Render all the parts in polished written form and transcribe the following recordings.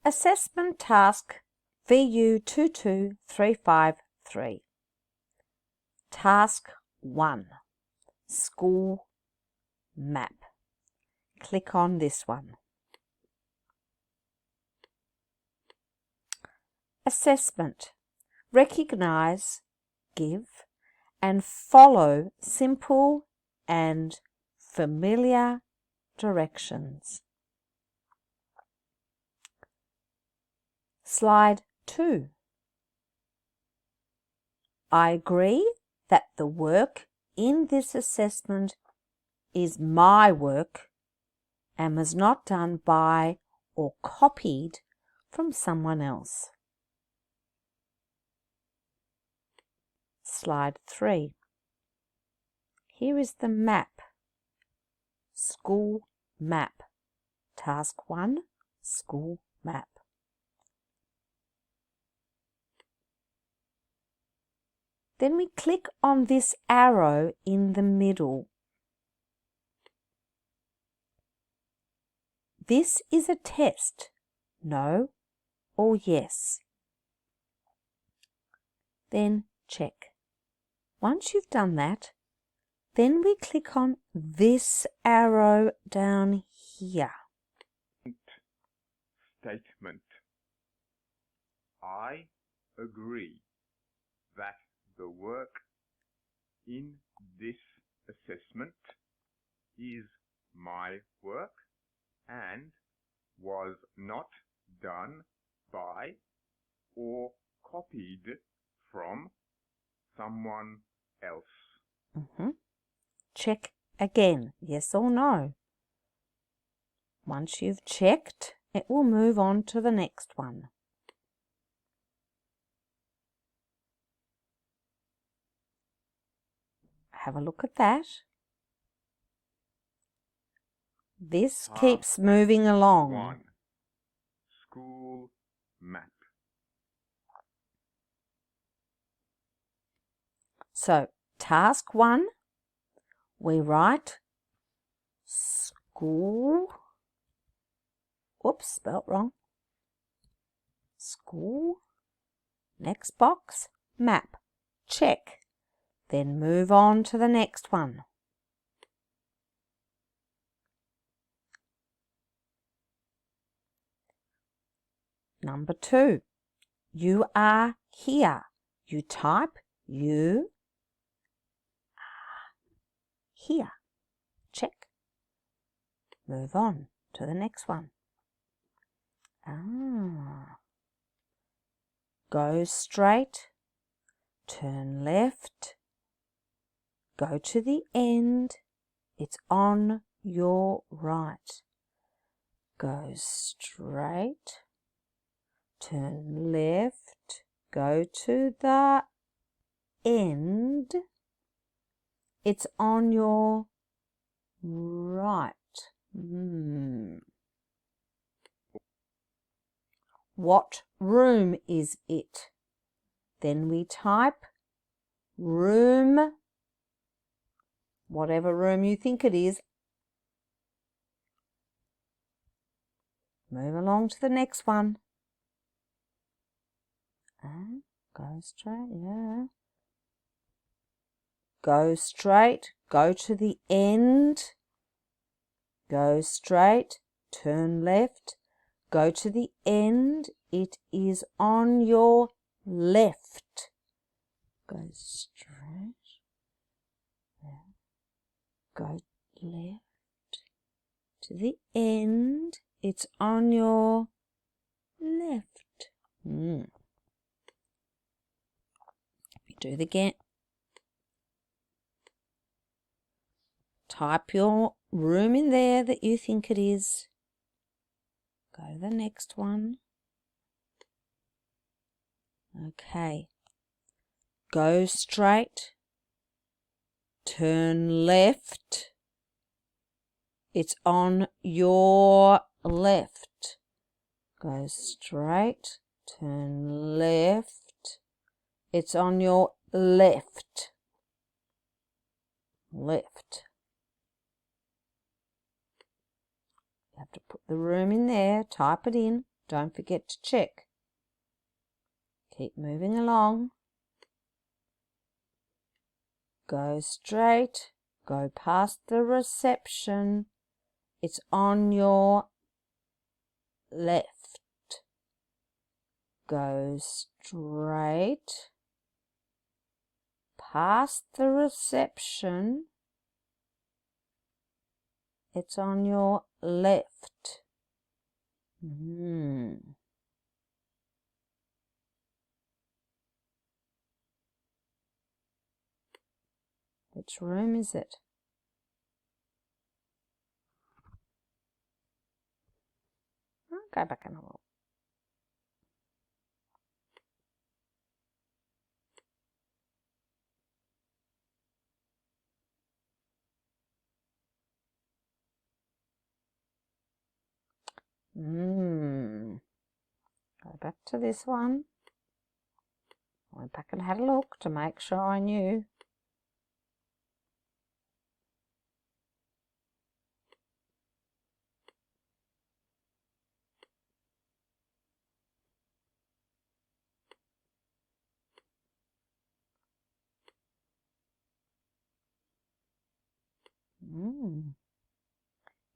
Assessment Task VU 22353. Task 1. School Map. Click on this one. Assessment. Recognise, give and follow simple and familiar directions. Slide 2. I agree that the work in this assessment is my work and was not done by or copied from someone else. Slide 3. Here is the map. School map. Task 1, school map. Then we click on this arrow in the middle. This is a test. No or yes. Then check. Once you've done that, then we click on this arrow down here. Statement. I agree that the work in this assessment is my work and was not done by or copied from someone else. Check again, yes or no. Once you've checked, it will move on to the next one. Have a look at that. This keeps moving along. 1. School map. So, task 1, we write school. Oops, spelt wrong. School. Next box, map. Check. Then move on to the next one. Number 2, you are here. You type you are here. Check. Move on to the next one. Go straight, turn left, go to the end. It's on your right. Go straight, turn left, go to the end. It's on your right. What room is it? Then we type room, whatever room you think it is. Move along to the next one. Go straight, yeah. Go straight, go to the end. Go straight, turn left, go to the end. It is on your left. Go straight, yeah. Go left to the end. It's on your left. You do it again. Type your room in there that you think it is. Go to the next one. Okay. Go straight. Turn left. It's on your left. Go straight. Turn left. It's on your left. Left. You have to put the room in there, type it in, Don't forget to check. Keep moving along. Go straight. Go past the reception. It's on your left. Go straight past the reception. It's on your left. Which room is it? I'll go back and have a look. Go back to this one. I went back and had a look to make sure I knew.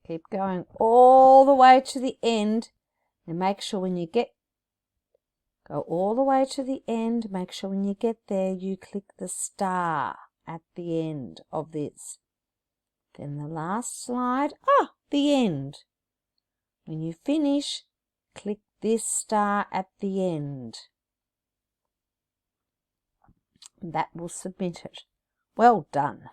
Keep going all the way to the end, and make sure when you go all the way to the end, make sure when you get there you click the star at the end of this. Then the last slide, the end. When you finish, click this star at the end. That will submit it. Well done.